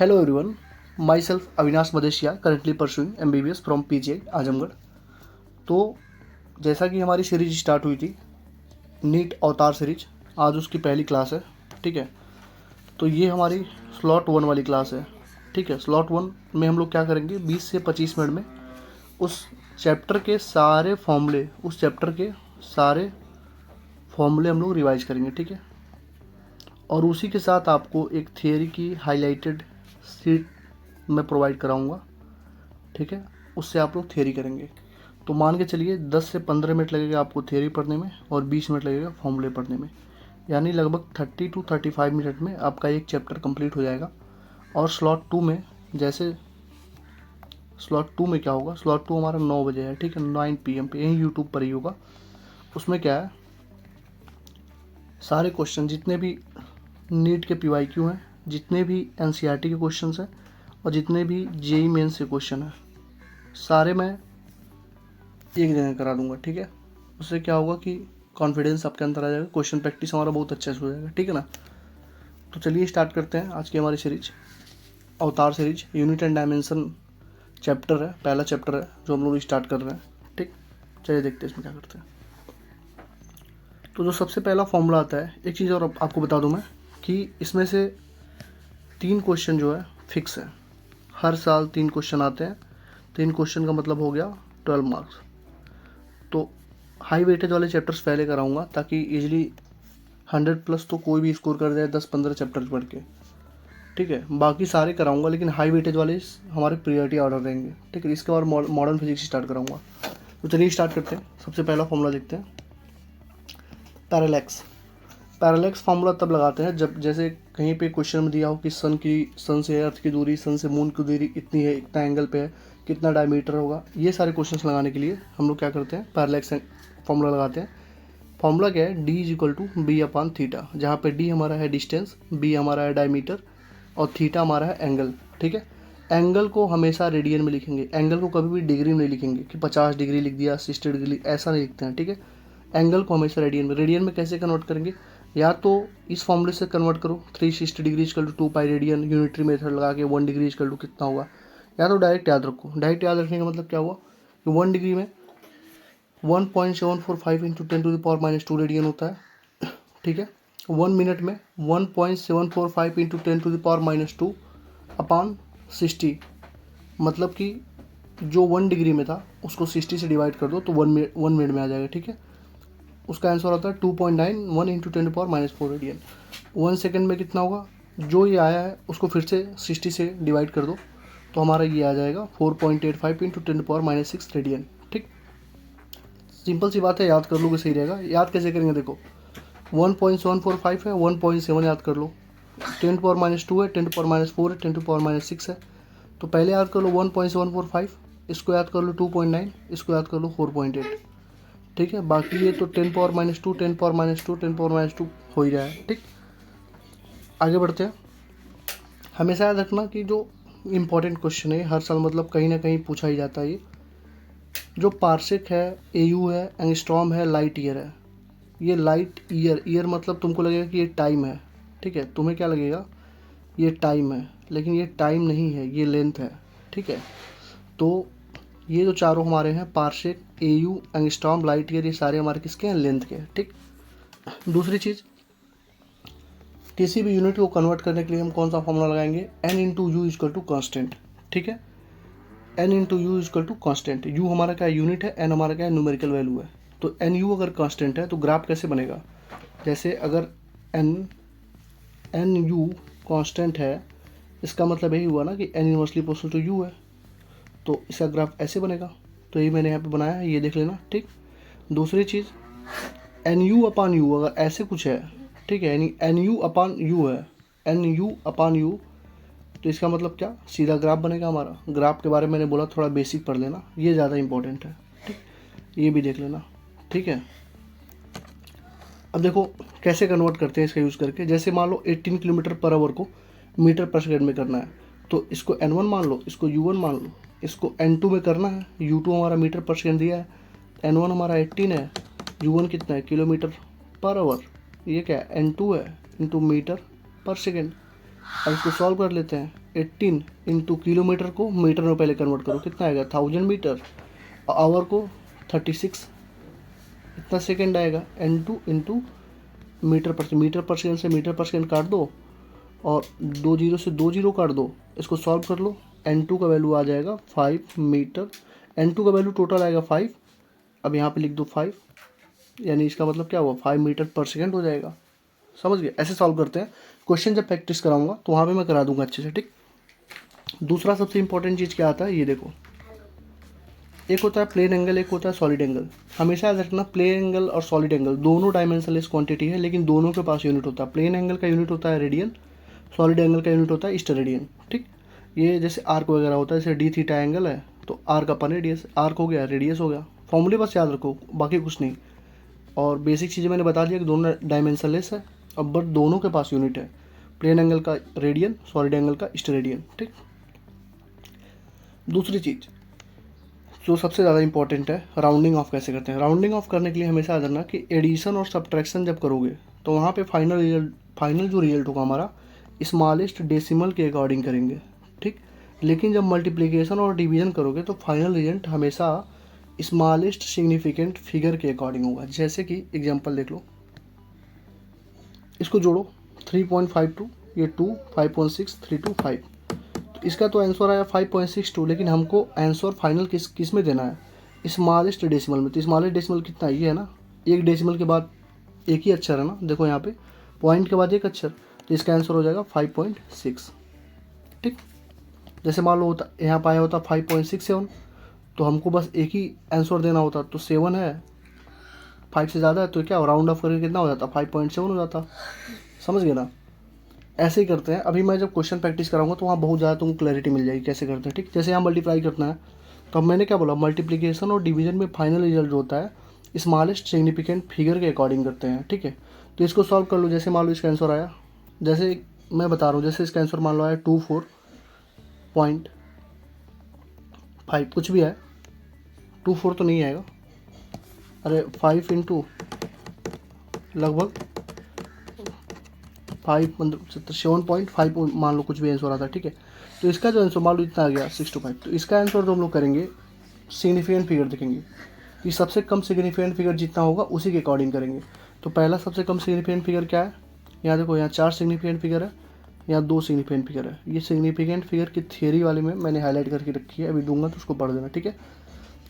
Hello everyone, myself Avinash Madeshia, currently pursuing MBBS from PGI Azamgarh. तो जैसा कि हमारी सीरीज स्टार्ट हुई थी नीट अवतार सीरीज, आज उसकी पहली क्लास है। ठीक है, तो ये हमारी स्लॉट 1 वाली क्लास है। ठीक है, स्लॉट 1 में हम लोग क्या करेंगे, 20 से 25 मिनट में उस चैप्टर के सारे फॉर्मूले हम लोग रिवाइज करेंगे। ठीक है, और उसी के साथ आपको एक थियरी की हाईलाइटेड सीट मैं प्रोवाइड कराऊंगा। ठीक है, उससे आप लोग थियरी करेंगे। तो मान के चलिए 10 से 15 मिनट लगेगा आपको थियरी पढ़ने में और 20 मिनट लगेगा फॉर्मूले पढ़ने में, यानी लगभग 30 टू 35 मिनट में आपका एक चैप्टर कंप्लीट हो जाएगा। और स्लॉट 2 में क्या होगा, स्लॉट 2 हमारा 9 बजे है। ठीक है, 9 PM पे यहीं यूट्यूब पर ही होगा। उसमें क्या है, सारे क्वेश्चन जितने भी नीट के PYQ हैं, जितने भी NCERT के क्वेश्चंस हैं और जितने भी JEE मेंस के क्वेश्चन हैं, सारे मैं एक जगह करा दूंगा। ठीक है, उससे क्या होगा कि कॉन्फिडेंस आपके अंदर आ जाएगा, क्वेश्चन प्रैक्टिस हमारा बहुत अच्छे से हो जाएगा। ठीक है ना, तो चलिए स्टार्ट करते हैं आज की हमारी सीरीज, अवतार series. Unit and dimension chapter है, पहला चैप्टर है जो हम लोग स्टार्ट कर रहे हैं। ठीक, चलिए देखते हैं इसमें क्या करते हैं। तो जो सबसे पहला फॉर्मूला आता है, एक चीज़ और आपको बता दूं मैं कि इसमें से 3 क्वेश्चन जो है फिक्स है। हर साल 3 क्वेश्चन आते हैं। 3 क्वेश्चन का मतलब हो गया 12 मार्क्स। तो हाई वेटेज वाले चैप्टर्स पहले कराऊंगा ताकि इजीली 100+ तो कोई भी स्कोर कर जाए 10-15 चैप्टर पढ़ के। ठीक है, बाकी सारे कराऊंगा लेकिन हाई वेटेज वाले हमारे प्रियोरिटी ऑर्डर रहेंगे। ठीक है, इसके बाद मॉडर्न फिजिक्स स्टार्ट कराऊंगा। तो चलिए स्टार्ट करते हैं। सबसे पहला फॉर्मूला देखते हैं, पैरेलैक्स फार्मूला तब लगाते हैं जब जैसे कहीं पे क्वेश्चन में दिया हो कि सन से अर्थ की दूरी, सन से मून की दूरी इतनी है, इतना एंगल पे है, कितना डायमीटर होगा। ये सारे क्वेश्चंस लगाने के लिए हम लोग क्या करते हैं, पैरेलैक्स फार्मूला लगाते हैं। फार्मूला क्या है, D=B/θ, जहाँ पे D हमारा है डिस्टेंस, B हमारा है डायमीटर और थीटा हमारा है एंगल। ठीक है, एंगल को हमेशा रेडियन में लिखेंगे, एंगल को कभी भी डिग्री में नहीं लिखेंगे कि 50 डिग्री लिख दिया, 60 डिग्री, ऐसा नहीं लिखते हैं। ठीक है, एंगल को हमेशा रेडियन में कैसे कन्वर्ट करेंगे, या तो इस फॉर्मूले से कन्वर्ट करो, 360 degree equal to 2 pi radian, unitary method लगा के 1 डिग्री इक्वल टू कितना होगा, या तो डायरेक्ट याद रखो। डायरेक्ट याद रखने का मतलब क्या हुआ कि 1 डिग्री में 1.745 इंटू 10⁻² रेडियन होता है। ठीक है, 1 मिनट में 1.745 इंटू 10⁻² अपॉन 60, मतलब कि जो 1 डिग्री में था उसको 60 से डिवाइड कर दो तो 1 मिनट में आ जाएगा। ठीक है, उसका आंसर आता है 2.91 इंटू 10⁻⁴ रेडियन। 1 सेकेंड में कितना होगा, जो ये आया है उसको फिर से 60 से डिवाइड कर दो तो हमारा ये आ जाएगा 4.85 इंटू 10⁻�6th रेडियन। ठीक, सिंपल सी बात है, याद कर लोगे सही रहेगा। याद कैसे करेंगे, देखो 1.745 है, 1.7 याद कर लो, 10⁻² है, 10⁻⁴ है, 10⁻�6 है, तो पहले याद कर लो 1.745, इसको याद कर लो 2.9, इसको याद कर लो 4.8। ठीक है, बाकी ये तो 10⁻², 10⁻², 10⁻² हो ही रहा है। ठीक, आगे बढ़ते हैं। हमेशा याद रखना कि जो इम्पोर्टेंट क्वेश्चन है हर साल मतलब कहीं ना कहीं पूछा ही जाता है, ये जो पार्सेक है, AU है, एंगस्ट्रॉम है, लाइट ईयर है। ये लाइट ईयर मतलब तुमको लगेगा कि ये टाइम है। ठीक है, तुम्हें क्या लगेगा, ये टाइम है, लेकिन ये टाइम नहीं है, ये लेंथ है। ठीक है, तो ये जो चारों हमारे हैं, parsec, AU, angstrom, light year, ये सारे हमारे किसके हैं, लेंथ के। ठीक, दूसरी चीज़, किसी भी यूनिट को कन्वर्ट करने के लिए हम कौन सा फॉर्मूला लगाएंगे, N/U कांस्टेंट। ठीक है, N/U कांस्टेंट। U हमारा क्या यूनिट है, N हमारा क्या है, न्यूमेरिकल वैल्यू है। तो NU अगर कांस्टेंट है तो ग्राफ कैसे बनेगा, जैसे अगर NU कांस्टेंट है, इसका मतलब यही हुआ ना कि N inversely proportional to U है, तो इसका ग्राफ ऐसे बनेगा। तो ये मैंने यहाँ पे बनाया है, ये देख लेना। ठीक, दूसरी चीज़, NU/U अगर ऐसे कुछ है, ठीक है, यानी NU/U है, NU/U, तो इसका मतलब क्या, सीधा ग्राफ बनेगा हमारा। ग्राफ के बारे में मैंने बोला थोड़ा बेसिक पढ़ लेना, ये ज़्यादा इंपॉर्टेंट है। ठीक, ये भी देख लेना। ठीक है, अब देखो कैसे कन्वर्ट करते हैं इसका यूज़ करके। जैसे मान लो 18 किलोमीटर पर आवर को मीटर पर सेकेंड में करना है, तो इसको N1 मान लो, इसको U1 मान लो, इसको N2 में करना है। U2 हमारा मीटर पर सेकेंड दिया है, N1 हमारा 18 है, U1 कितना है, किलोमीटर पर आवर, ये क्या है, N2 है, इंटू मीटर पर सेकेंड। अब इसको सॉल्व कर लेते हैं। 18 इंटू किलोमीटर को मीटर में पहले कन्वर्ट करो, कितना आएगा 1000 मीटर। आवर को 36 इतना सेकेंड आएगा। N2 इंटू मीटर पर सेकेंड से मीटर पर सेकेंड काट दो और 2 जीरो से 2 जीरो काट दो, इसको सॉल्व कर लो। N2 का वैल्यू आ जाएगा 5 मीटर। N2 का वैल्यू टोटल आएगा 5। अब यहाँ पे लिख दो 5, यानी इसका मतलब क्या हुआ 5 मीटर पर सेकेंड हो जाएगा। समझ गए? ऐसे सॉल्व करते हैं। क्वेश्चन जब प्रैक्टिस कराऊंगा तो वहाँ पे मैं करा दूंगा अच्छे से, ठीक। दूसरा सबसे इंपॉर्टेंट चीज़ क्या आता है, ये देखो, एक होता है प्लेन एंगल, एक होता है सॉलिड एंगल। हमेशा याद रखना प्लेन एंगल और सॉलिड एंगल दोनों डायमेंशनलेस क्वांटिटी है, लेकिन दोनों के पास यूनिट होता है। प्लेन एंगल का यूनिट होता है रेडियन, सॉलिड एंगल का यूनिट होता है स्टेरेडियन, ठीक। ये जैसे आर्क वगैरह होता है, जैसे डी थीटा एंगल है तो आर्क अपन रेडियस, आर्क हो गया रेडियस हो गया। फॉर्मूले बस याद रखो, बाकी कुछ नहीं। और बेसिक चीज़ें मैंने बता दिया कि दोनों डायमेंशनलेस है, अब बट दोनों के पास यूनिट है। प्लेन एंगल का रेडियन, सॉलिड एंगल का स्टेरेडियन, ठीक। दूसरी चीज़ जो सबसे ज़्यादा इंपॉर्टेंट है, राउंडिंग ऑफ कैसे करते हैं। राउंडिंग ऑफ करने के लिए हमेशा याद रखना कि एडिशन और सब्ट्रैक्शन जब करोगे तो वहाँ पे फाइनल जो रिजल्ट होगा हमारा स्मॉलेस्ट डेसिमल के अकॉर्डिंग करेंगे, ठीक। लेकिन जब मल्टीप्लिकेशन और डिवीजन करोगे तो फाइनल रिजल्ट हमेशा स्मॉलेस्ट सिग्निफिकेंट फिगर के अकॉर्डिंग होगा। जैसे कि एग्जांपल देख लो, इसको जोड़ो 3.52, ये 2, 5.6, 3 2 5, तो इसका तो आंसर आया 5.62, लेकिन हमको आंसर फाइनल किस में देना है, स्मॉलेस्ट डेसिमल में। तो स्मॉलेस्ट डेसिमल कितना, ये है ना, एक डेसिमल के बाद एक ही अक्षर है ना, देखो यहाँ पे पॉइंट के बाद एक अक्षर, तो इसका आंसर हो जाएगा 5.6, ठीक। जैसे मान लो होता यहाँ पर आया होता 5.67, तो हमको बस एक ही आंसर देना होता, तो 7 है, 5 से ज़्यादा है तो क्या राउंड ऑफ करके कितना हो जाता, 5.7 हो जाता। समझ गए ना? ऐसे ही करते हैं। अभी मैं जब क्वेश्चन प्रैक्टिस कराऊंगा तो वहाँ बहुत ज़्यादा तुमको क्लैरिटी मिल जाएगी कैसे करते हैं, ठीक। जैसे यहाँ मल्टीप्लाई करना है, तो अब मैंने क्या बोला, मल्टीप्लिकेशन और डिवीजन में फाइनल रिजल्ट जो होता है स्मॉलेस्ट सिग्निफिकेंट फिगर के अकॉर्डिंग करते हैं, ठीक है। तो इसको सॉल्व कर लो। जैसे मान लो इसका आंसर आया, जैसे मैं बता रहा हूँ, जैसे इसका आंसर मान लो आया 24.5, कुछ भी है, 24 तो नहीं आएगा, अरे 5 इंटू लगभग 5 मतलब 7.5 मान लो, कुछ भी आंसर आता है, ठीक है। तो इसका जो आंसर मान लो इतना आ गया 6 to 5, तो इसका आंसर जो हम लोग करेंगे सिग्निफिकेंट फिगर देखेंगे कि सबसे कम सिग्निफिकेंट फिगर जितना होगा उसी के अकॉर्डिंग करेंगे। तो पहला सबसे कम सिग्निफिकेंट फिगर क्या है, यहाँ देखो, यहाँ 4 सिग्निफिकेंट फिगर है, यहाँ 2 सिग्निफिकेंट फिगर है। ये सिग्निफिकेंट फिगर की थियरी वाले में मैंने हाईलाइट करके रखी है, अभी दूंगा तो उसको पढ़ देना, ठीक है।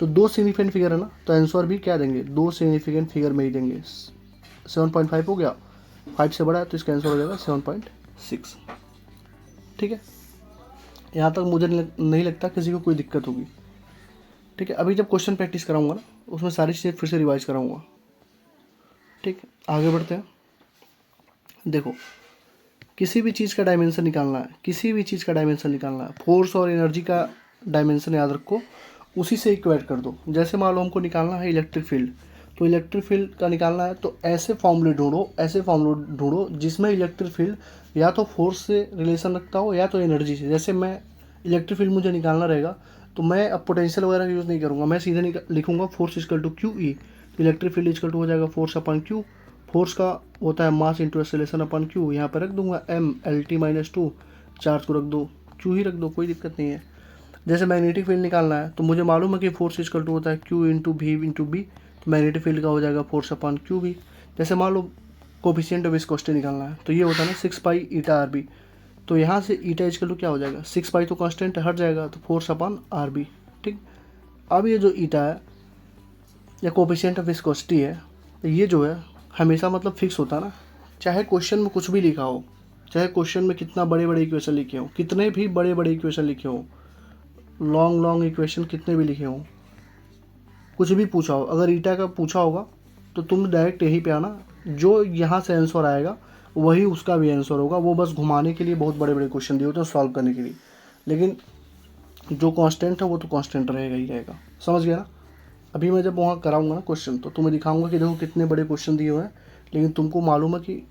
तो 2 सिग्निफिकेंट फिगर है ना, तो आंसर भी क्या देंगे, 2 सिग्निफिकेंट फिगर में ही देंगे। 7.5 हो गया, 5 से बड़ा है तो इसका आंसर हो जाएगा 7.6, ठीक है। यहाँ तक मुझे नहीं लगता किसी को कोई दिक्कत होगी, ठीक है। अभी जब क्वेश्चन प्रैक्टिस कराऊंगा ना, उसमें सारी चीज़ें फिर से रिवाइज कराऊंगा, ठीक। आगे बढ़ते हैं। देखो, किसी भी चीज़ का डायमेंशन निकालना है, किसी भी चीज़ का डायमेंशन निकालना है, फोर्स और एनर्जी का डायमेंशन याद रखो, उसी से इक्वेट कर दो। जैसे मान लो हमको निकालना है इलेक्ट्रिक फील्ड, तो इलेक्ट्रिक फील्ड का निकालना है तो ऐसे फॉर्मूले ढूंढो जिसमें इलेक्ट्रिक फील्ड या तो फोर्स से रिलेशन रखता हो या तो एनर्जी से। जैसे मैं इलेक्ट्रिक फील्ड मुझे निकालना रहेगा तो मैं अब पोटेंशियल वगैरह का यूज़ नहीं करूँगा, मैं सीधे लिखूँगा force equal to Q E. तो इलेक्ट्रिक फील्ड इक्वल टू हो जाएगा फोर्स अपन क्यू, फोर्स का होता है mass into acceleration upon Q, यहाँ पर रख दूंगा M L T minus 2, charge को रख दो क्यू ही रख दो, कोई दिक्कत नहीं है। जैसे मैग्नेटिक फील्ड निकालना है तो मुझे मालूम है कि फोर्स इक्वल टू होता है Q into V into B, तो मैग्नेटिक फील्ड का हो जाएगा फोर्स अपन क्यू बी। जैसे मान लो कोफिशिएंट ऑफ विस्कोसिटी निकालना है तो ये होता है ना 6 पाई ईटा आर बी, तो यहाँ से ईटा इक्वल टू क्या हो जाएगा, 6 पाई तो कांस्टेंट हट जाएगा, तो फोर्स अपन आर बी, ठीक। अब ये जो ईटा है या कोफिशिएंट ऑफ विस्कोसिटी है, तो ये जो है हमेशा मतलब फिक्स होता है ना, चाहे क्वेश्चन में कुछ भी लिखा हो, चाहे क्वेश्चन में कितना बड़े बड़े इक्वेशन लिखे हो, कितने भी बड़े बड़े इक्वेशन लिखे हो, लॉन्ग इक्वेशन कितने भी लिखे हो, कुछ भी पूछा हो, अगर ईटा का पूछा होगा तो तुम डायरेक्ट यहीं पे आना, जो यहाँ से आंसर आएगा वही उसका भी आंसर होगा। वो बस घुमाने के लिए बहुत बड़े बड़े क्वेश्चन दिए होते हैं सॉल्व करने के लिए, लेकिन जो कांस्टेंट है वो तो कांस्टेंट रहेगा ही रहेगा। समझ गया ना? अभी मैं जब वहाँ कराऊंगा ना क्वेश्चन तो तुम्हें दिखाऊंगा कि देखो कितने बड़े क्वेश्चन दिए हुए हैं, लेकिन तुमको मालूम है कि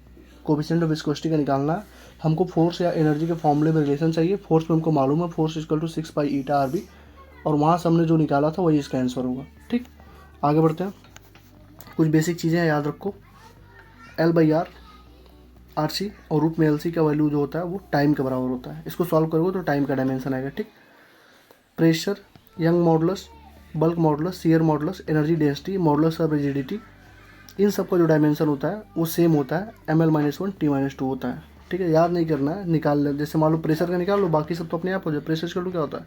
कोफिशिएंट ऑफ विस्कोसिटी का निकालना है, हमको फोर्स या एनर्जी के फॉर्मूले में रिलेशन चाहिए। फोर्स में हमको मालूम है force equal to 6 pi eta R B, और वहाँ से हमने जो निकाला था वही इसका आंसर होगा, ठीक। आगे बढ़ते हैं। कुछ बेसिक चीज़ें याद रखो, एल बाई आर RC और रूट में LC का वैल्यू जो होता है वो टाइम के बराबर होता है। इसको सॉल्व करोगे तो टाइम का डायमेंशन आएगा, ठीक। Pressure, young modulus, bulk modulus, shear modulus, energy density, modulus of rigidity, इन सब का जो डायमेंशन होता है वो सेम होता है, ml-1 T-2 होता है, ठीक है। याद नहीं करना है, निकाल ले। जैसे मान लो प्रेशर का निकाल लो, बाकी सब तो अपने आप हो जाए। प्रेशर इक्वल टू क्या होता है,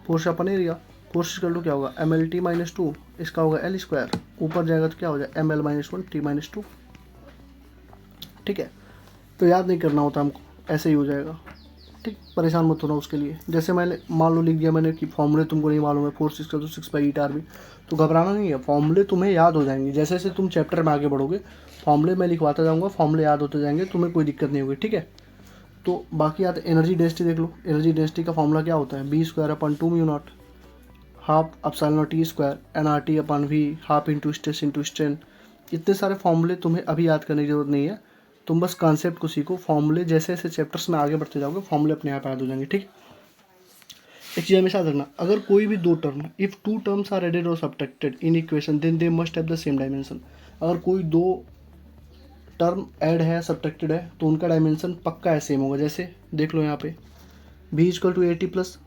force upon area. Force equal to क्या होगा, ml-T-2, इसका होगा L², ऊपर जाएगा तो क्या हो जाए ml-1 T-2, ठीक है। तो याद नहीं करना होता हमको, ऐसे ही हो जाएगा, ठीक। परेशान मत होना उसके लिए। जैसे मैंने मान लो लिख दिया मैंने कि फॉर्मूले तुमको नहीं मालूम है, फोर्स इक्वल टू 6/8 RB, तो घबराना नहीं है, फॉर्मूले तुम्हें याद हो जाएंगे। जैसे जैसे तुम चैप्टर में आगे बढ़ोगे फॉर्मूले मैं लिखवाता जाऊँगा, फॉर्मूले याद होते जाएंगे, तुम्हें कोई दिक्कत नहीं होगी, ठीक है। तो बाकी आते एनर्जी डेंसिटी देख लो। एनर्जी डेंसिटी का फॉर्मूला क्या होता है, B²/2μ0, half epsilon T² nRT/V, half into stress into strain. इतने सारे फॉर्मूले तुम्हें अभी याद करने की जरूरत नहीं है, तुम बस कॉन्सेप्ट को सीखो। फॉर्मूले जैसे जैसे चैप्टर्स में आगे बढ़ते जाओगे फॉर्मूले अपने आप याद हो जाएंगे, ठीक। एक चीज़ हमेशा याद रखना, अगर कोई भी दो term, if two terms are added और subtracted in equation then they must have the same dimension. अगर कोई दो टर्म ऐड है, सब्ट्रैक्टेड है, तो उनका डायमेंशन पक्का है, सेम होगा। जैसे देख लो यहाँ पे B=AT प्लस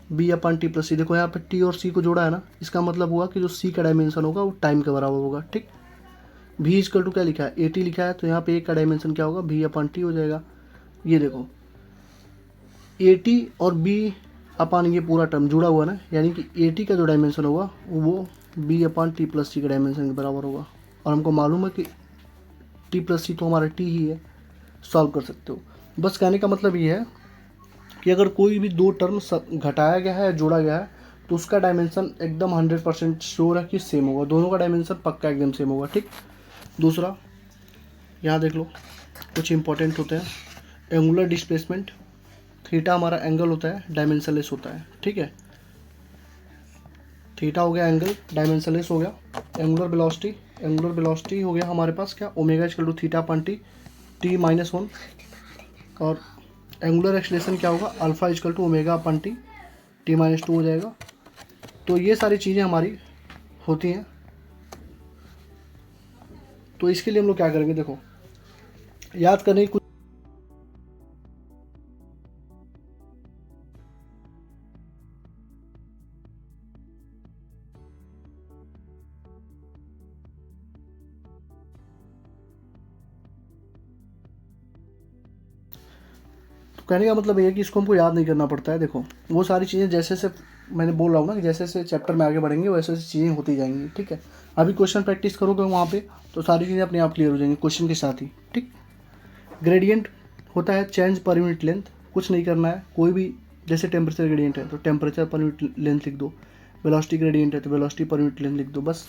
B/T+C। देखो यहाँ पे T और C को जोड़ा है ना, इसका मतलब हुआ कि जो C का डायमेंशन होगा वो टाइम के बराबर होगा, ठीक। B= क्या लिखा है, AT लिखा है, तो यहाँ पे A का डायमेंशन क्या होगा, B/T हो जाएगा। ये देखो AT और B/ ये पूरा टर्म जुड़ा हुआ ना, यानी कि AT का जो डायमेंशन होगा वो B/T+C के डायमेंशन के बराबर होगा। और हमको मालूम है कि T+C तो हमारा T ही है, सॉल्व कर सकते हो। बस कहने का मतलब ये है कि अगर कोई भी दो टर्म घटाया गया है या जोड़ा गया है तो उसका डायमेंशन एकदम 100% श्योर है कि सेम होगा, दोनों का डायमेंशन पक्का एकदम सेम होगा, ठीक। दूसरा यहाँ देख लो, कुछ इंपॉर्टेंट होते हैं। एंगुलर डिस्प्लेसमेंट, थीटा हमारा एंगल होता है, डायमेंशनलेस होता है, ठीक है। थीटा हो गया एंगल, डायमेंशनलेस हो गया। एंगुलर वेलोसिटी हो गया हमारे पास क्या, ω=θ/T T-1। और एंगुलर एक्सीलरेशन क्या होगा, α=ω/T T-2 हो जाएगा। तो ये सारी चीज़ें हमारी होती हैं। तो इसके लिए हम लोग क्या करेंगे, देखो याद करने की कहने का मतलब ये है कि इसको हमको याद नहीं करना पड़ता है। देखो वो सारी चीज़ें जैसे जैसे मैंने बोल रहा हूँ ना कि जैसे जैसे चैप्टर में आगे बढ़ेंगे वैसे वैसे चीज़ें होती जाएंगी, ठीक है। अभी क्वेश्चन प्रैक्टिस करोगे वहाँ पे तो सारी चीज़ें अपने आप क्लियर हो जाएंगी क्वेश्चन के साथ ही, ठीक। ग्रेडियंट होता है चेंज पर यूनिट लेंथ, कुछ नहीं करना है। कोई भी जैसे टेम्परेचर ग्रेडियंट है तो टेम्परेचर पर यूनिट लेंथ लिख दो, वेलोसिटी ग्रेडियंट है तो वेलोसिटी पर यूनिट लेंथ लिख दो, बस।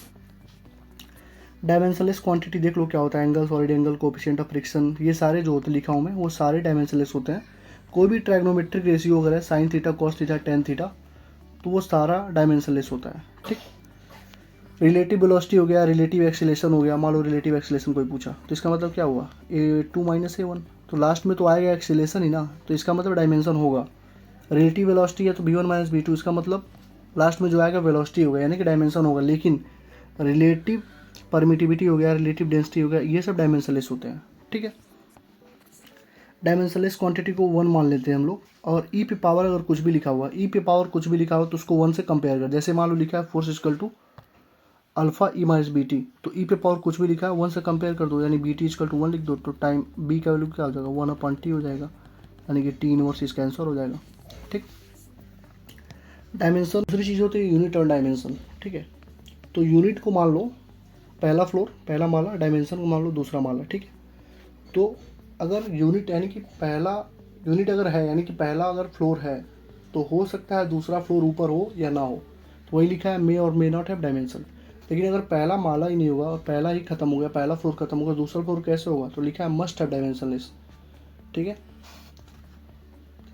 डायमेंशनलेस क्वांटिटी देख लो क्या होता है, angle, solid angle, coefficient of friction, ये सारे जो होते लिखा हूँ मैं वो सारे डायमेंशनलेस होते हैं। कोई भी ट्राइग्नोमेट्रिक रेशियो वगैरह sine theta, cos theta, tan theta, तो वो सारा डायमेंशनलेस होता है, ठीक। रिलेटिव वेलोसिटी हो गया, रिलेटिव एक्सीलरेशन हो गया। मान लो रिलेटिव एक्सीलरेशन कोई पूछा तो इसका मतलब क्या हुआ, A2 - A1, तो लास्ट में तो आएगा एक्सीलरेशन ही ना, तो इसका मतलब डायमेंशन होगा। रिलेटिव वेलोसिटी है तो V1 - V2, इसका मतलब लास्ट में जो आएगा वेलोसिटी होगा, यानी कि डायमेंशन होगा। लेकिन रिलेटिव परमिटिविटी हो गया, रिलेटिव डेंसिटी हो गया, ये सब डायमेंशनलेस होते हैं, ठीक है। डायमेंशनलेस क्वांटिटी को 1 मान लेते हैं हम लोग। और ई पे पावर अगर कुछ भी लिखा हुआ, ई पे पावर कुछ भी लिखा हुआ तो उसको 1 से कंपेयर कर। जैसे मान लो लिखा है फोर्स इक्वल टू α/E-BT, तो ई पे पावर कुछ भी लिखा है 1 से कंपेयर कर दो, यानी BT इक्वल टू 1 लिख दो, तो टाइम बी का वैल्यू क्या हो जाएगा, 1/T हो जाएगा, यानी कि T इनवर्स इसका आंसर हो जाएगा, ठीक। डायमेंशन दूसरी चीज़ होती है यूनिट और डायमेंशन, ठीक है। तो यूनिट को मान लो पहला फ्लोर, पहला माला, डायमेंशन को मान लो दूसरा माला, ठीक है। तो अगर यूनिट यानी कि पहला यूनिट अगर है, यानी कि पहला अगर फ्लोर है तो हो सकता है दूसरा फ्लोर ऊपर हो या ना हो, तो वही लिखा है मे और मे नॉट हैव डायमेंशन। लेकिन अगर पहला माला ही नहीं होगा और पहला ही खत्म हो गया, पहला फ्लोर खत्म होगा, दूसरा फ्लोर कैसे होगा, तो लिखा है मस्ट हैव डायमेंशनलेस, ठीक है।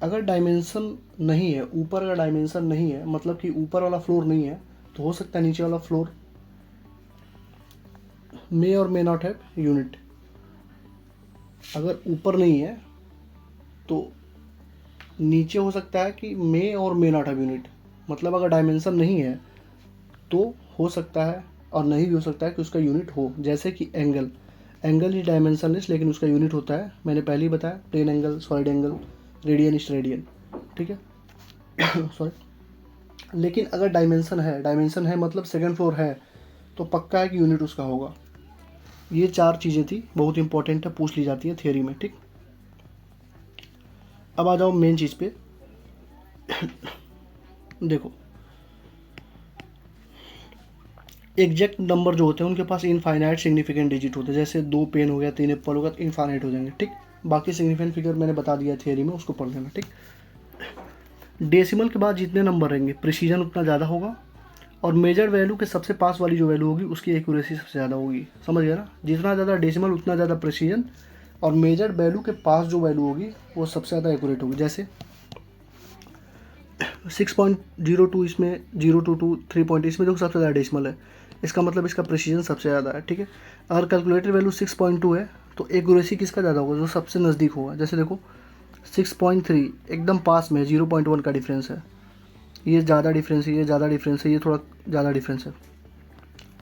अगर डायमेंशन नहीं है, ऊपर अगर डायमेंशन नहीं है, मतलब कि ऊपर वाला फ्लोर नहीं है, तो हो सकता है नीचे वाला फ्लोर मे और मे नॉट हैव यूनिट। अगर ऊपर नहीं है तो नीचे हो सकता है कि मे और मे नॉट हैव यूनिट, मतलब अगर डायमेंशन नहीं है तो हो सकता है और नहीं भी हो सकता है कि उसका यूनिट हो। जैसे कि एंगल एंगल इज डायमेंशनलेस, लेकिन उसका यूनिट होता है, मैंने पहले ही बताया, plane angle, solid angle, radian is radian, ठीक है। सॉरी, लेकिन अगर डायमेंशन है मतलब सेकंड फ्लोर है, तो पक्का है कि यूनिट उसका होगा। ये 4 चीज़ें थी, बहुत इंपॉर्टेंट है, पूछ ली जाती है थियोरी में, ठीक। अब आ जाओ मेन चीज़ पे। देखो, एग्जैक्ट नंबर जो होते हैं उनके पास इनफाइनाइट सिग्निफिकेंट डिजिट होते हैं, जैसे 2 पेन हो गया, 3 एप्पल होगा, तो इनफाइनाइट हो जाएंगे, ठीक। बाकी सिग्निफिकेंट फिगर मैंने बता दिया थियोरी में, उसको पढ़ लेना, ठीक। डेसिमल के बाद जितने नंबर रहेंगे प्रिसीजन उतना ज़्यादा होगा, और मेजर वैल्यू के सबसे पास वाली जो वैल्यू होगी उसकी एक्यूरेसी सबसे ज़्यादा होगी, समझ गया ना। जितना ज़्यादा डेसिमल उतना ज़्यादा प्रिसीजन, और मेजर वैल्यू के पास जो वैल्यू होगी वो सबसे ज़्यादा एक्यूरेट होगी। जैसे 6.02 इसमें 022 3 पॉइंट इसमें जो सबसे ज़्यादा डेसिमल है, इसका मतलब इसका प्रिसीजन सबसे ज़्यादा है, ठीक है। अगर कैलकुलेटेड वैल्यू 6.2 है तो एक्यूरेसी किसका ज़्यादा होगा, जो सबसे नज़दीक होगा। जैसे देखो 6.3 एकदम पास में, 0.1 का डिफरेंस है, ये ज़्यादा डिफरेंस है, ये ज़्यादा डिफरेंस है, ये थोड़ा ज़्यादा डिफरेंस है,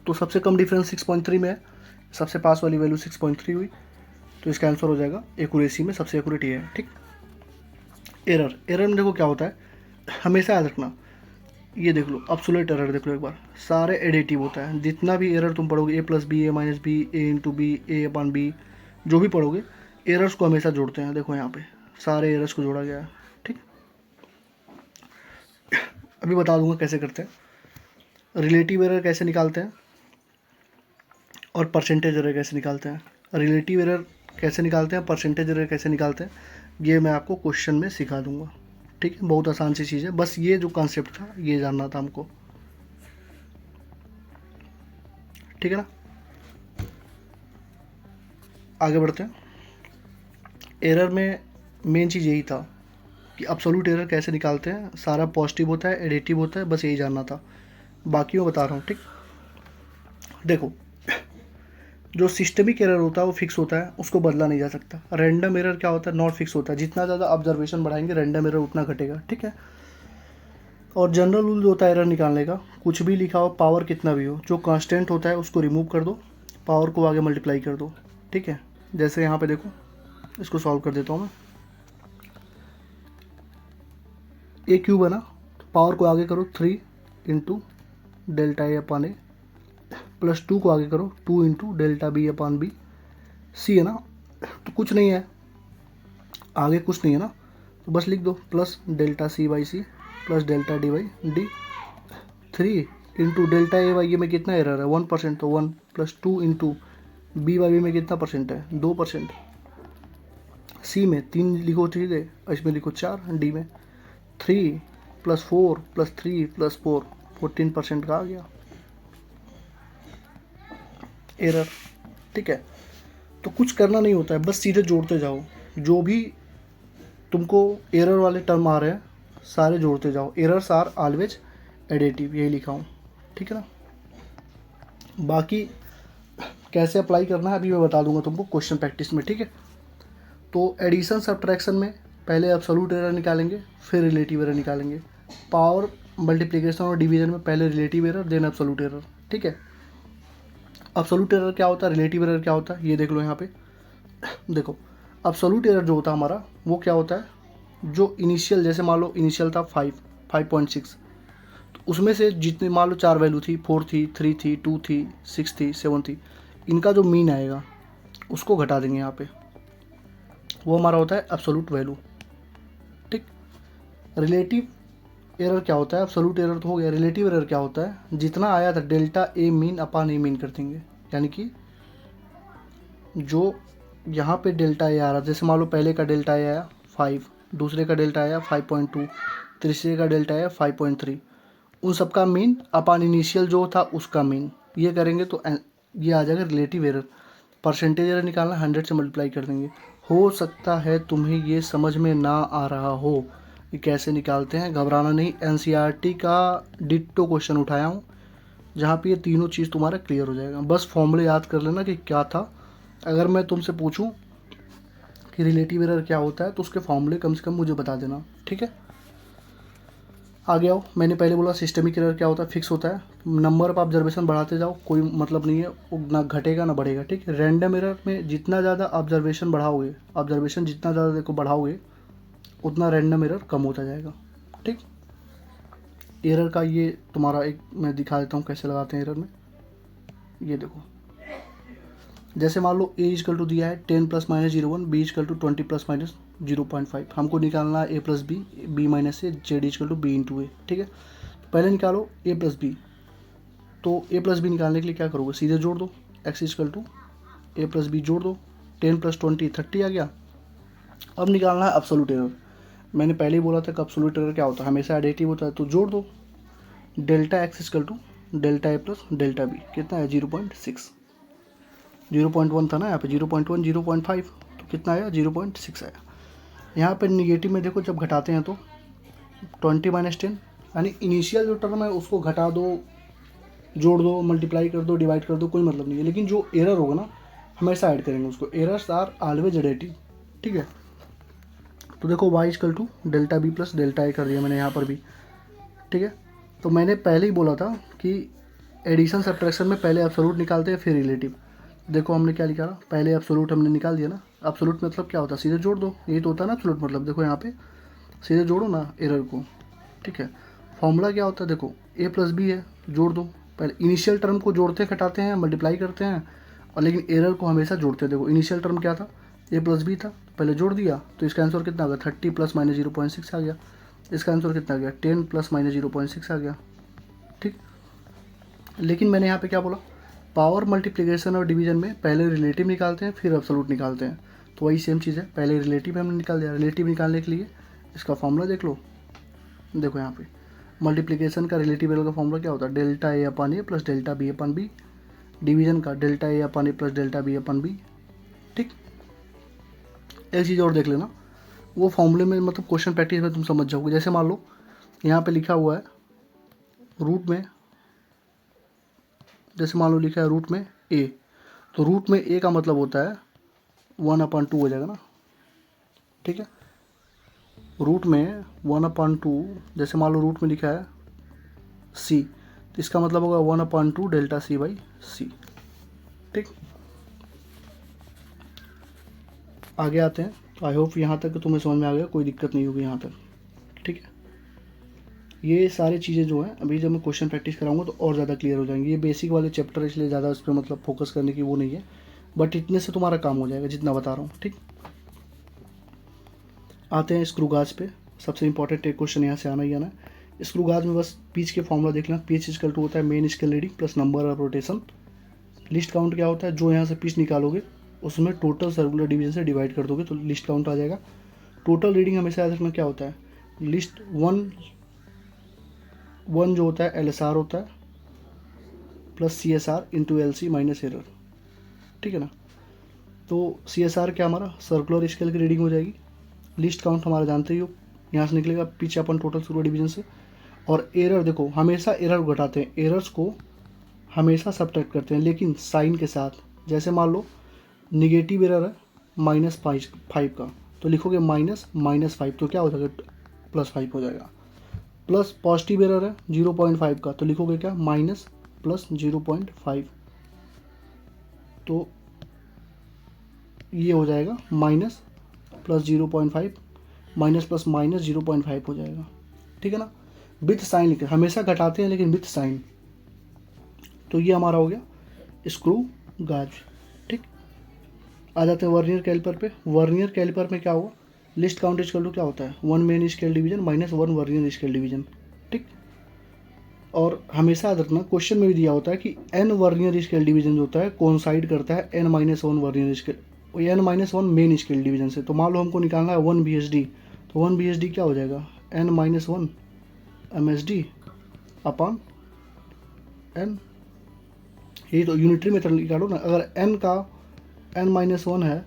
तो सबसे कम डिफरेंस 6.3 में है, सबसे पास वाली वैल्यू 6.3 हुई, तो इसका आंसर हो जाएगा एक्यूरेसी में सबसे एक्यूरेट ये है, ठीक। एरर में देखो क्या होता है, हमेशा याद रखना, ये देख लो एब्सोल्यूट एरर देख लो एक बार, सारे एडिटिव होता है। जितना भी एरर तुम पढ़ोगे, A+B, A-B, A×B, A/B, जो भी पढ़ोगे, एरर्स को हमेशा जोड़ते हैं। देखो यहाँ पे सारे एरर्स को जोड़ा गया है, ठीक। अभी बता दूंगा कैसे करते हैं। रिलेटिव एरर कैसे निकालते हैं और परसेंटेज एरर कैसे निकालते हैं। रिलेटिव एरर कैसे निकालते हैं, परसेंटेज एरर कैसे निकालते हैं, ये मैं आपको क्वेश्चन में सिखा दूंगा, ठीक है। बहुत आसान सी चीज़ है, बस ये जो कॉन्सेप्ट था ये जानना था हमको, ठीक है ना। आगे बढ़ते हैं। एरर में मेन चीज़ यही था कि एब्सोल्यूट एरर कैसे निकालते हैं, सारा पॉजिटिव होता है, एडिटिव होता है, बस यही जानना था, बाकी मैं बता रहा हूँ, ठीक। देखो, जो सिस्टमिक एरर होता है वो फिक्स होता है, उसको बदला नहीं जा सकता। रैंडम एरर क्या होता है, नॉट फिक्स होता है, जितना ज़्यादा ऑब्जर्वेशन बढ़ाएंगे रैंडम एरर उतना घटेगा, ठीक है। और जनरल रूल जो होता है एरर निकालने का, कुछ भी लिखा हो, पावर कितना भी हो, जो कांस्टेंट होता है उसको रिमूव कर दो, पावर को आगे मल्टीप्लाई कर दो, ठीक है। जैसे यहाँ पे देखो, इसको सॉल्व कर देता हूँ मैं। ए क्यूब है ना, तो पावर को आगे करो 3 into delta A upon A, plus 2 को आगे करो 2 into delta B upon B, C है ना, तो कुछ नहीं है आगे, कुछ नहीं है ना, तो बस लिख दो plus delta C by C plus delta D by D. 3 into delta A by A में कितना एरर है, 1%, तो 1 plus 2 into B by B में कितना परसेंट है, 2%। सी में 3 लिखो, ठीक है, इसमें लिखो 4, डी में 3 प्लस 4 प्लस 3 प्लस 4, 14% का आ गया एरर, ठीक है। तो कुछ करना नहीं होता है, बस सीधे जोड़ते जाओ, जो भी तुमको एरर वाले टर्म आ रहे हैं सारे जोड़ते जाओ। एरर्स आर ऑलवेज एडिटिव, यही लिखा हूँ, ठीक है ना। बाकी कैसे अप्लाई करना है अभी मैं बता दूंगा तुमको क्वेश्चन प्रैक्टिस में, ठीक है। तो एडिशन सब्ट्रैक्शन में पहले एब्सोल्यूट एरर निकालेंगे, फिर रिलेटिव एरर निकालेंगे। पावर मल्टीप्लिकेशन और डिवीजन में पहले relative error then absolute error, ठीक है। एब्सोल्यूट एरर क्या होता है, रिलेटिव एरर क्या होता है, ये देख लो यहाँ पे। देखो, एब्सोल्यूट एरर जो होता है हमारा, वो क्या होता है, जो इनिशियल, जैसे मान लो इनिशियल था 5.6, तो उसमें से जितने मान लो 4 वैल्यू थी, 4 थी, 3 थी, 2 थी, 6 थी, 7 थी, इनका जो मीन आएगा उसको घटा देंगे यहाँ पे, वो हमारा होता है एब्सोल्यूट वैल्यू, ठीक। रिलेटिव एरर क्या होता है, एब्सोल्यूट एरर तो हो गया। रिलेटिव एरर क्या होता है, जितना आया था delta A mean upon A mean कर देंगे, यानी कि जो यहाँ पे डेल्टा ए आ रहा, जैसे मान लो पहले का डेल्टा ए आया 5, दूसरे का डेल्टा आया 5.2, तीसरे का डेल्टा आया 5.3, उन सबका मीन अपान इनिशियल जो था उसका मीन, ये करेंगे तो ये आ जाएगा रिलेटिव एरर। परसेंटेज एरर निकालना 100 से मल्टीप्लाई कर देंगे। हो सकता है तुम्हें ये समझ में ना आ रहा हो कि कैसे निकालते हैं, घबराना नहीं, एनसीईआरटी का डिट्टो क्वेश्चन उठाया हूँ जहाँ पे ये तीनों चीज़ तुम्हारा क्लियर हो जाएगा। बस फॉर्मूले याद कर लेना कि क्या था। अगर मैं तुमसे पूछूं कि रिलेटिव एरर क्या होता है तो उसके फॉर्मूले कम से कम मुझे बता देना, ठीक है। आगे आओ, मैंने पहले बोला सिस्टमिक एरर क्या होता है, फिक्स होता है, नंबर ऑफ ऑब्जर्वेशन बढ़ाते जाओ, कोई मतलब नहीं है, वो ना घटेगा ना बढ़ेगा, ठीक। रैंडम एरर में जितना ज़्यादा ऑब्जर्वेशन बढ़ाओगे, ऑब्जर्वेशन जितना ज़्यादा देखो बढ़ाओगे, उतना रैंडम एरर कम होता जाएगा, ठीक। एरर का ये तुम्हारा एक मैं दिखा देता हूँ कैसे लगाते हैं एरर में। ये देखो, जैसे मान लो ए इजकल टू दिया है 10 + -0.1, बी इजकल टू 20 + -0.5, हमको निकालना है A plus B, B minus A, Z equal to B into A, ठीक है। पहले निकालो ए प्लस बी, तो ए प्लस बी निकालने के लिए क्या करोगे, सीधे जोड़ दो, X equal to A plus B जोड़ दो, 10 + 20 30 आ गया। अब निकालना है एब्सोल्यूट एरर। मैंने पहले ही बोला था कि एब्सोल्यूट एरर क्या होता है, हमेशा एडिटिव होता है, तो जोड़ दो, delta X equal to delta A plus delta B, कितना है 0.6, 0.1 था ना यहाँ पे, 0.1 0.5, तो कितना आया 0.6 आया। यहाँ पे निगेटिव में देखो जब घटाते हैं तो 20 - 10, यानी इनिशियल जो टर्म है उसको घटा दो, जोड़ दो, मल्टीप्लाई कर दो, डिवाइड कर दो, कोई मतलब नहीं है, लेकिन जो एरर होगा ना हमेशा ऐड करेंगे उसको, एरर्स आर ऑलवेज एडिटिव, ठीक है। तो देखो y equal to delta B plus delta A कर दिया मैंने यहाँ पर भी, ठीक है। तो मैंने पहले ही बोला था कि एडिशन सब्ट्रैक्शन में पहले एब्सोल्यूट निकालते हैं फिर रिलेटिव। देखो हमने क्या लिखा था, पहले एब्सोल्यूट हमने निकाल दिया ना, एब्सोल्यूट मतलब क्या होता है, सीधे जोड़ दो, यही तो होता है ना एब्सोल्यूट मतलब, देखो यहाँ पे सीधे जोड़ो ना एरर को, ठीक है। फॉर्मूला क्या होता है, देखो ए प्लस बी है, जोड़ दो, पहले इनिशियल टर्म को जोड़ते घटाते हैं, मल्टीप्लाई करते हैं, और लेकिन एरर को हमेशा जोड़ते हैं। देखो इनिशियल टर्म क्या था, ए प्लस बी था, पहले जोड़ दिया, तो इसका आंसर कितना आ गया, 30 + -0.6 आ गया। इसका आंसर कितना आ गया, 10 + -0.6 आ गया, ठीक। लेकिन मैंने यहाँ पे क्या बोला, पावर मल्टीप्लिकेशन और डिवीजन में पहले रिलेटिव निकालते हैं फिर एब्सोल्यूट निकालते हैं, तो वही सेम चीज़ है, पहले रिलेटिव हमने निकाल दिया। रिलेटिव निकालने के लिए इसका फॉर्मूला देख लो, देखो यहाँ पे मल्टीप्लिकेशन का रिलेटिव एरर का फॉर्मूला क्या होता है, delta A upon A plus delta B upon B, division का delta A upon A plus delta B upon B, ठीक। एक चीज़ और देख लेना, वो फॉर्मूले में मतलब क्वेश्चन प्रैक्टिस में तुम समझ जाओगे। जैसे मान लो यहाँ पे लिखा हुआ है रूट में, जैसे मान लो लिखा है रूट में ए, तो रूट में ए का मतलब होता है 1/2 हो जाएगा ना, ठीक है। रूट में 1/2, जैसे मान लो रूट में लिखा है सी, तो इसका मतलब होगा 1/2 डेल्टा सी बाई सी, ठीक। आगे आते हैं, तो आई होप यहाँ तक तुम्हें समझ में आ गया, कोई दिक्कत नहीं होगी यहाँ तक, ठीक है। ये सारी चीज़ें जो हैं अभी जब मैं क्वेश्चन प्रैक्टिस कराऊंगा तो और ज़्यादा क्लियर हो जाएंगे। ये बेसिक वाले चैप्टर इसलिए ज़्यादा उस पर मतलब फोकस करने की वो नहीं है, बट इतने से तुम्हारा काम हो जाएगा जितना बता रहा हूँ, ठीक। आते हैं स्क्रू गाज पे, सबसे इंपॉर्टेंट एक क्वेश्चन यहाँ से आना ही आना है। स्क्रू गाज में बस पिच के फॉर्मूला देख लेना, पिच इजकल टू होता है main scale reading plus number of rotation, list count क्या होता है, जो यहाँ से पिच निकालोगे उसमें टोटल सर्कुलर डिवीजन से डिवाइड कर दोगे तो लिस्ट काउंट आ जाएगा। टोटल रीडिंग हमेशा याद रखना क्या होता है, लिस्ट वन जो होता है LSR होता है plus CSR into LC minus error, ठीक है ना। तो CSR क्या हमारा सर्कुलर स्केल की रीडिंग हो जाएगी, लिस्ट काउंट हमारा जानते ही हो, यहाँ से निकलेगा पीछे अपन टोटल सर्कुलर डिवीजन से, और एरर देखो हमेशा एरर घटाते हैं, एरर्स को हमेशा सब्ट्रैक्ट करते हैं लेकिन साइन के साथ। जैसे मान लो निगेटिव एरर है -5 का, तो लिखोगे -5, तो क्या हो जाएगा +5 हो जाएगा। प्लस पॉजिटिव एरर है 0.5 का, तो लिखोगे क्या -+0.5, तो ये हो जाएगा -+0.5, -+-0.5 हो जाएगा, ठीक है ना। विथ साइन लिखे, हमेशा घटाते हैं लेकिन विथ साइन। तो ये हमारा हो गया स्क्रू गाज, ठीक। आ जाते हैं वर्नियर कैलिपर पे। वर्नियर कैलिपर में क्या होगा, लिस्ट काउंट इजकल टू क्या होता है 1 main scale division -1 vernier scale division, ठीक। और हमेशा याद रखना क्वेश्चन में भी दिया होता है कि n वर्नियर स्केल डिवीजन जो होता है कोइंसाइड करता है n-1 vernier scale, n-1 main scale division से। तो मान लो हमको निकालना है 1 BSD, तो 1 BSD क्या हो जाएगा n-1 MSD अपॉन n, यही तो यूनिटरी मेथड निकालो ना। अगर n का n-1 है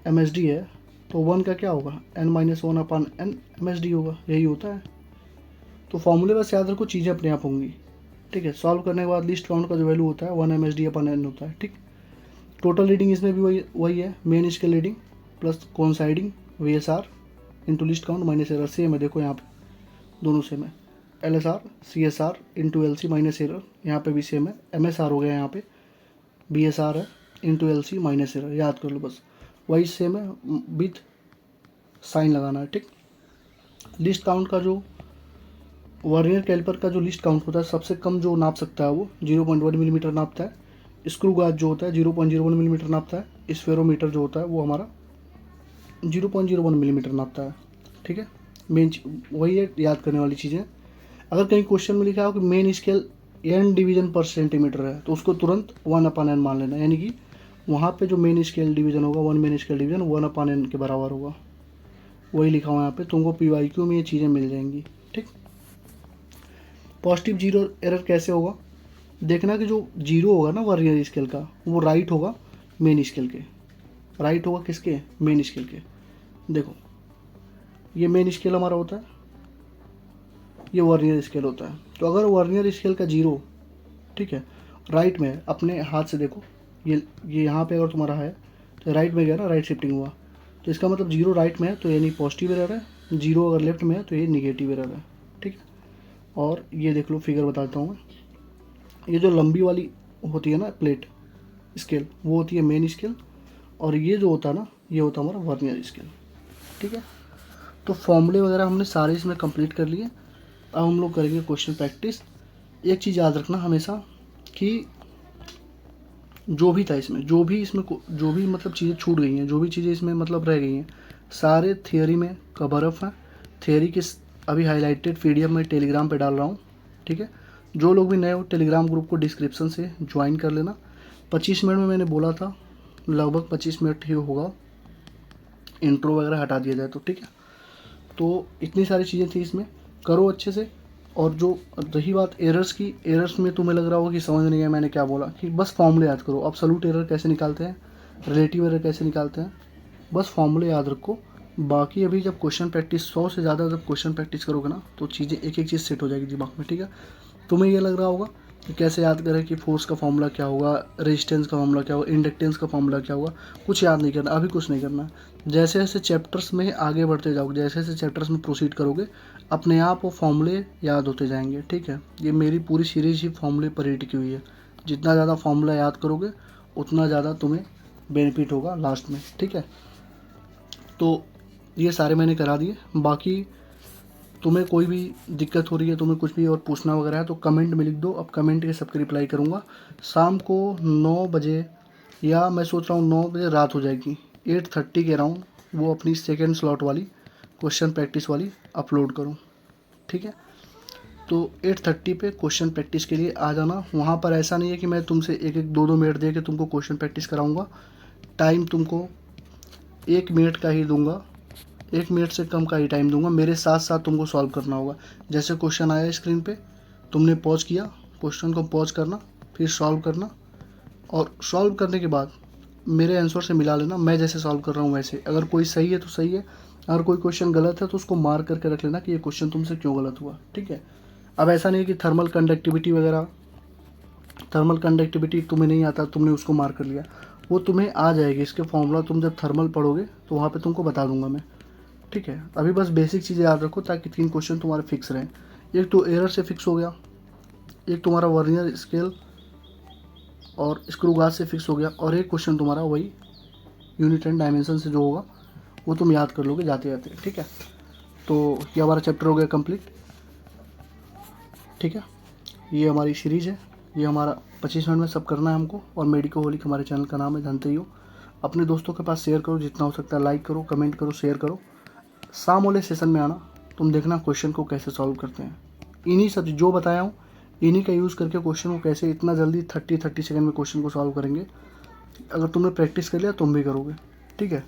MSD है, तो 1 का क्या होगा n-1 अपॉन n MSD होगा, यही होता है। तो फॉर्मूले बस याद रखो, चीज़ें अपने आप होंगी, ठीक है। सॉल्व करने के बाद लिस्ट काउंट का जो वैल्यू होता है 1 MSD अपॉन n होता है, ठीक। टोटल रीडिंग इसमें भी वही है, main scale reading plus coinciding VSR into list count minus error, same है, देखो यहाँ पे दोनों सेम है। LSR CSR into LC minus error, यहाँ पे भी सेम है, MSR हो गया यहाँ पे, BSR है इंटू LC माइनस एरर, याद कर लो बस, वही सेम है, विथ साइन लगाना है, ठीक। लिस्ट काउंट का जो वर्नियर कैलिपर का जो लिस्ट काउंट होता है, सबसे कम जो नाप सकता है वो 0.1 मिलीमीटर नापता है। स्क्रू गाज जो होता है 0.01 मिलीमीटर नापता है। स्फेरोमीटर जो होता है वो हमारा 0.01 मिलीमीटर नापता है, ठीक है। मेन वही है, याद करने वाली चीज़ें। अगर कहीं क्वेश्चन में लिखा हो कि मेन स्केल n डिवीजन पर सेंटीमीटर है, तो उसको तुरंत 1/n मान लेना, यानी कि वहाँ पे जो मेन स्केल डिवीजन होगा, 1 मेन स्केल डिवीजन 1/n के बराबर होगा। वही लिखा हुआ है यहाँ पे, तुमको PYQ में ये चीज़ें मिल जाएंगी, ठीक। पॉजिटिव जीरो एरर कैसे होगा, देखना कि जो जीरो होगा ना वर्नियर स्केल का, वो राइट होगा मेन स्केल के, राइट होगा किसके, मेन स्केल के। देखो ये मेन स्केल हमारा होता है, ये वर्नियर स्केल होता है। तो अगर वर्नियर स्केल का जीरो, ठीक है, राइट में, अपने हाथ से देखो, ये यहाँ पे अगर तुम्हारा है तो राइट में गया ना, राइट शिफ्टिंग हुआ, तो इसका मतलब जीरो राइट में है तो यानी पॉजिटिव एरर है, जीरो अगर लेफ्ट में है तो ये निगेटिव एरर है, ठीक है। और ये देख लो, फिगर बताता हूँ मैं, ये जो लंबी वाली होती है ना प्लेट स्केल, वो होती है मेन स्केल, और ये जो होता है ना, ये होता है हमारा वर्नियर स्केल, ठीक है। तो फॉर्मूले वगैरह हमने सारे इसमें कंप्लीट कर लिए। अब हम लोग करेंगे क्वेश्चन प्रैक्टिस। एक चीज़ याद रखना हमेशा कि जो भी था इसमें, जो भी मतलब चीज़ें छूट गई हैं, जो भी चीज़ें इसमें मतलब रह गई हैं, सारे थियोरी में कवर अप हैं। थियोरी की अभी हाईलाइटेड PDF में टेलीग्राम पे डाल रहा हूँ, ठीक है। जो लोग भी नए हो, टेलीग्राम ग्रुप को डिस्क्रिप्शन से ज्वाइन कर लेना। 25 मिनट में मैंने बोला था, लगभग 25 मिनट ही होगा, इंट्रो वगैरह हटा दिया जाए तो, ठीक है। तो इतनी सारी चीज़ें थी इसमें, करो अच्छे से। और जो रही बात एरर्स की, एरर्स में तुम्हें लग रहा होगा कि समझ नहीं आया मैंने क्या बोला, कि बस फॉर्मूले याद करो। एब्सोल्यूट एरर कैसे निकालते हैं, रिलेटिव एरर कैसे निकालते हैं, बस फॉर्मूले याद रखो। बाकी अभी जब क्वेश्चन प्रैक्टिस 100 से ज़्यादा जब क्वेश्चन प्रैक्टिस करोगे ना, तो चीज़ें एक एक चीज़ सेट हो जाएगी दिमाग में, ठीक है। तुम्हें ये लग रहा होगा कि कैसे याद करें कि फोर्स का फॉर्मूला क्या होगा, रेजिस्टेंस का फॉर्मूला क्या होगा, इंडक्टेंस का फॉर्मूला क्या होगा, कुछ याद नहीं करना, अभी कुछ नहीं करना। जैसे जैसे चैप्टर्स में आगे बढ़ते जाओगे, जैसे जैसे चैप्टर्स में प्रोसीड करोगे, अपने आप वो फॉर्मूले याद होते जाएंगे, ठीक है। ये मेरी पूरी सीरीज ही फॉर्मूले पर ही टिकी हुई है। जितना ज़्यादा फॉर्मूला याद करोगे उतना ज़्यादा तुम्हें बेनिफिट होगा लास्ट में, ठीक है। तो ये सारे मैंने करा दिए। बाकी तुम्हें कोई भी दिक्कत हो रही है, तुम्हें कुछ भी और पूछना वगैरह है तो कमेंट में लिख दो। अब कमेंट के सबके रिप्लाई करूँगा। शाम को 9 बजे, या मैं सोच रहा हूँ 9 बजे रात हो जाएगी, 8:30 के अराउंड वो अपनी सेकेंड स्लॉट वाली क्वेश्चन प्रैक्टिस वाली अपलोड करूँ, ठीक है। तो 8:30 पे क्वेश्चन प्रैक्टिस के लिए आ जाना। वहाँ पर ऐसा नहीं है कि मैं तुमसे 1-1, 2-2 मिनट दे के तुमको क्वेश्चन प्रैक्टिस कराऊँगा। टाइम तुमको 1 मिनट का ही दूँगा, 1 मिनट से कम का ही टाइम दूंगा। मेरे साथ साथ तुमको सॉल्व करना होगा। जैसे क्वेश्चन आया स्क्रीन पे, तुमने पॉज किया, क्वेश्चन को पॉज करना, फिर सॉल्व करना, और सॉल्व करने के बाद मेरे आंसर से मिला लेना, मैं जैसे सॉल्व कर रहा हूँ वैसे। अगर कोई सही है तो सही है, अगर कोई क्वेश्चन गलत है तो उसको मार्क करके रख लेना कि ये क्वेश्चन तुमसे क्यों गलत हुआ, ठीक है। अब ऐसा नहीं है कि थर्मल कंडक्टिविटी वगैरह, थर्मल कंडक्टिविटी तुम्हें नहीं आता, तुमने उसको मार्क कर लिया, वो तुम्हें आ जाएगी। इसके फॉर्मूला तुम जब थर्मल पढ़ोगे तो वहाँ पे तुमको बता दूंगा मैं, ठीक है। अभी बस बेसिक चीज़ें याद रखो ताकि 3 क्वेश्चन तुम्हारे फिक्स रहें। एक तो एरर से फिक्स हो गया, एक तुम्हारा वर्नियर स्केल और स्क्रू गाज से फिक्स हो गया, और एक क्वेश्चन तुम्हारा वही यूनिट एंड डायमेंशन से जो होगा वो तुम याद कर लोगे जाते जाते, ठीक है। तो ये हमारा चैप्टर हो गया कंप्लीट, ठीक है। ये हमारी सीरीज़ है, ये हमारा 25 मिनट में सब करना है हमको। और मेडिको होलिक हमारे चैनल का नाम है, जानते ही हो। अपने दोस्तों के पास शेयर करो, जितना हो सकता है लाइक करो, कमेंट करो, शेयर करो। शाम वाले सेशन में आना, तुम देखना क्वेश्चन को कैसे सॉल्व करते हैं। इन्हीं सब जो बताया हूँ, इन्हीं का यूज़ करके क्वेश्चन को कैसे इतना जल्दी 30 सेकंड में क्वेश्चन को सॉल्व करेंगे। अगर तुमने प्रैक्टिस कर लिया तुम भी करोगे, ठीक है।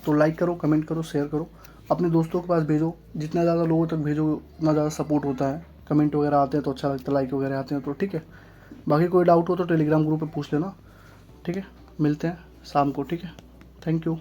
तो लाइक करो, कमेंट करो, शेयर करो, अपने दोस्तों के पास भेजो। जितना ज़्यादा लोगों तक भेजो उतना ज़्यादा सपोर्ट होता है। कमेंट वगैरह आते हैं तो अच्छा लगता है, लाइक वगैरह आते हैं तो, ठीक है। बाकी कोई डाउट हो तो टेलीग्राम ग्रुप पर पूछ लेना, ठीक है। मिलते हैं शाम को, ठीक है। Thank you.